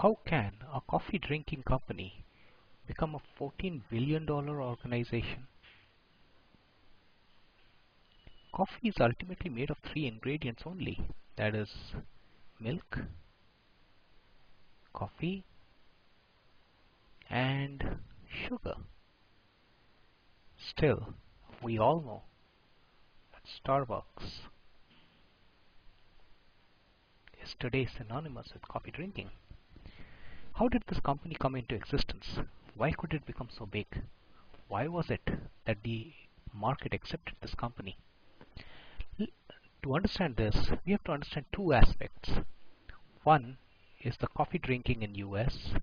How can a coffee drinking company become a $14 billion organization? Coffee is ultimately made of three ingredients only, that is, milk, coffee, and sugar. Still, we all know that Starbucks is today synonymous with coffee drinking. How did this company come into existence? Why could it become so big? Why was it that the market accepted this company? To understand this, we have to understand two aspects. One is the coffee drinking in US,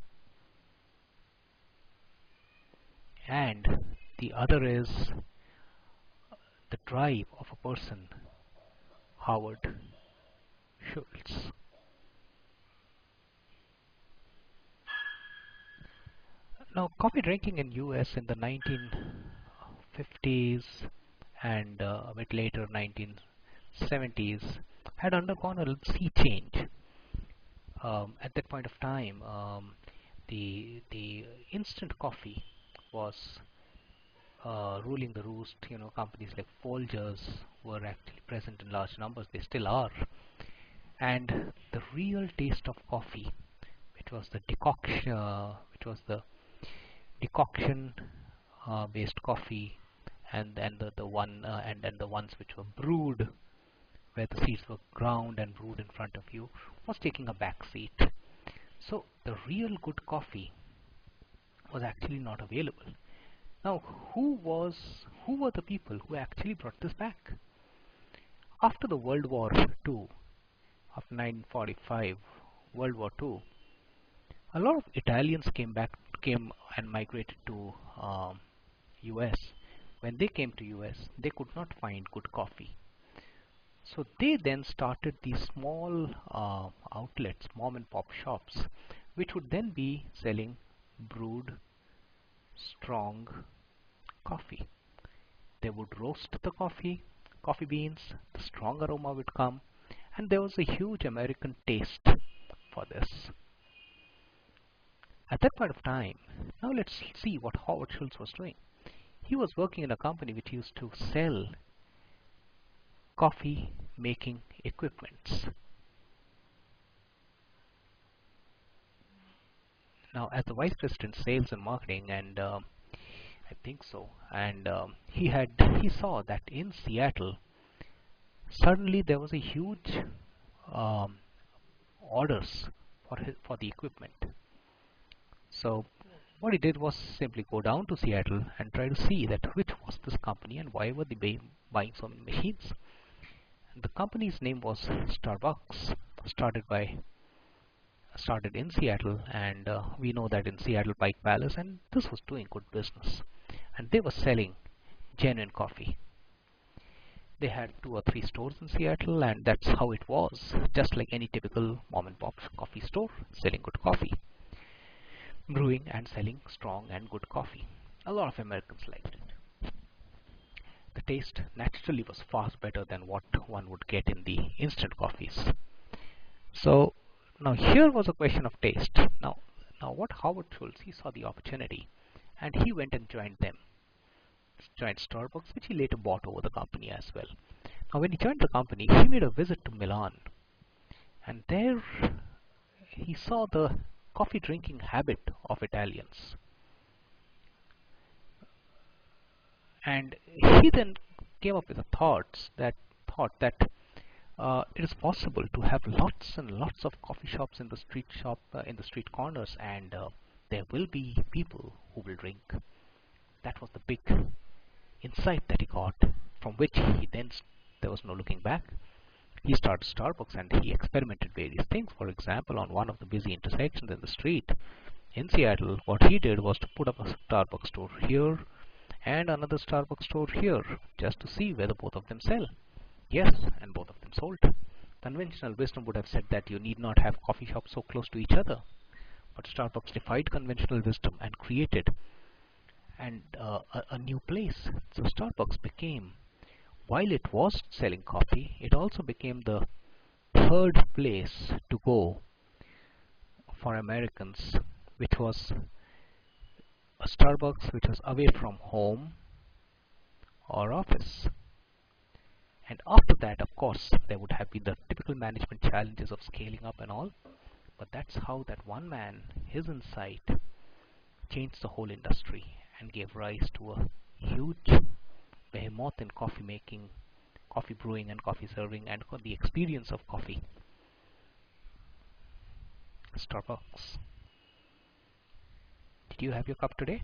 and the other is the drive of a person, Howard Schultz. Now, coffee drinking in US in the 1950s and a bit later 1970s had undergone a sea change. At that point of time, the instant coffee was ruling the roost. Companies like Folgers were actually present in large numbers. They still are. And the real taste of coffee, which was the decoction based coffee, and then the ones which were brewed, where the seeds were ground and brewed in front of you, was taking a back seat. So the real good coffee was actually not available. Now, who were the people who actually brought this back? After the World War II, after 1945, World War II, a lot of Italians came and migrated to US. When they came to US, they could not find good coffee. So they then started these small outlets, mom and pop shops, which would then be selling brewed, strong coffee. They would roast the coffee beans, the strong aroma would come, and there was a huge American taste for this. At that point of time, now let's see what Howard Schultz was doing. He was working in a company which used to sell coffee making equipments. Now, as the vice president sales and marketing, and I think so, and he saw that in Seattle suddenly there was a huge orders for the equipment. So what he did was simply go down to Seattle and try to see that which was this company and why were they buying so many machines. The company's name was Starbucks, started in Seattle, and we know that in Seattle Pike Palace, and this was doing good business, and they were selling genuine coffee. They had 2 or 3 stores in Seattle, and that's how it was, just like any typical mom and pop coffee store, selling good coffee, brewing and selling strong and good coffee. A lot of Americans liked it. The taste naturally was far better than what one would get in the instant coffees. So now here was a question of taste. Now what Howard Schultz, he saw the opportunity, and he went and joined Starbucks, which he later bought over the company as well. Now when he joined the company, he made a visit to Milan, and there he saw the coffee drinking habit of Italians. And he then came up with a thought that it is possible to have lots and lots of coffee shops in the street corners, and there will be people who will drink. That was the big insight that he got, from which there was no looking back. He started Starbucks and he experimented various things. For example, on one of the busy intersections in the street in Seattle, what he did was to put up a Starbucks store here and another Starbucks store here, just to see whether both of them sell. Yes, and both of them sold. Conventional wisdom would have said that you need not have coffee shops so close to each other, but Starbucks defied conventional wisdom and created a new place. So Starbucks became, while it was selling coffee, it also became the third place to go for Americans, which was a Starbucks which was away from home or office. And after that, of course, there would have been the typical management challenges of scaling up and all. But that's how that one man, his insight, changed the whole industry and gave rise to a huge behemoth in coffee making, coffee brewing, and coffee serving, and the experience of coffee. Starbucks. Did you have your cup today?